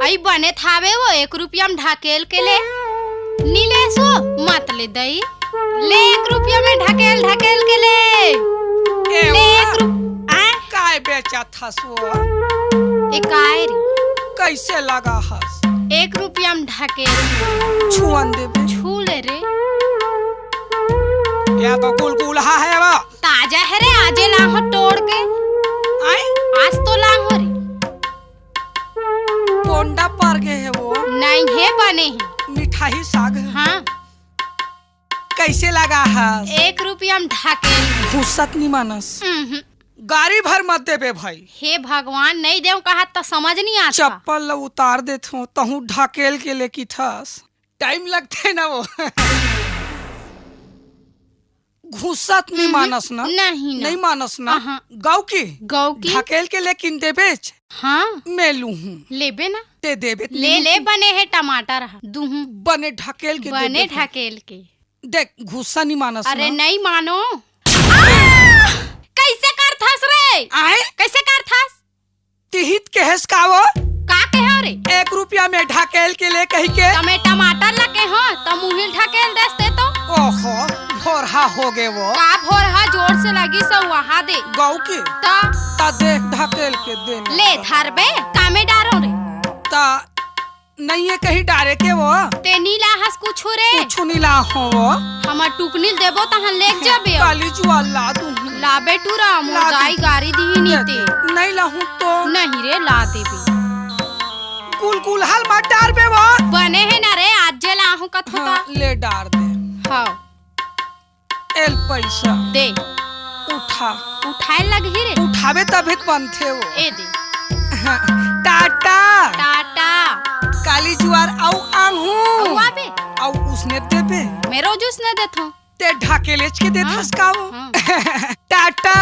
आई बने थावे वो 1 रुपया में ढकेल के ले नीले सो मत ले दई ले 1 रुपया में ढकेल के ले 1 रुपया काय बेचा था सो काय रे कैसे लगा हस 1 रुपया में ढकेल छुअन देबे छू ले रे या तो गुलगुला है वो ताजा है रे आजे लाहो तोड़ के आज तो लाहो रे पोंडा पर गए है वो नहीं है बने हैं मिठाई साग हाँ कैसे लगा है 1 रुपया में ढकेल घुसत नहीं मानस गाड़ी भर मत देबे भाई हे भगवान नहीं देव कहा तो समझ नहीं आता चप्पल उतार देत हूँ तहु ढकेल के लेकी थस टाइम लगते ना वो घुसत नहीं मानस ना नहीं मानस ना गाँव की ढकेल के लेकिन देबे हाँ मैं लू हूँ लेबे ना ते देबे ले बने है टमाटर दूहू बने ढकेल के बने ढकेल के देख गुस्सा नहीं मानस अरे नहीं मानो कैसे कर थस रे कैसे कर थस तिहित केहस कावो का कहे रे 1 रुपया में ढकेल के ले कही के तमे टमाटर लगे हो तो मुहिल ढकेल दस्ते तो ओहो भोरहा हो गए वो का भोरहा जोर से लगी सो वहा दे गाँव की ता देख ढकेल के दे ले धरबे कामे डारो रे ता नहीं है कहीं डारे के वो ते नीला हस कुछ रे कुछ नीला हो वो हमर टुकनील देबो तहन लेक जाबे काली जुआ ला दूं लाबे टूरा मुदाई गारी दी नीते नहीं लाहूं तो नहीं रे ला देबे कुल हाल मत डार बे वो बने है ना रे आज जे लाहूं कथो ता ले डार दे हां एल पैसा दे उठाए लगी रे उठावे तभी बनथे वो ए दे टाटा काली जुआर आउ आंगू आबे आउ उसने देबे मेरो जूस ने देथो ते ढाकेलेच के देथस काओ टाटा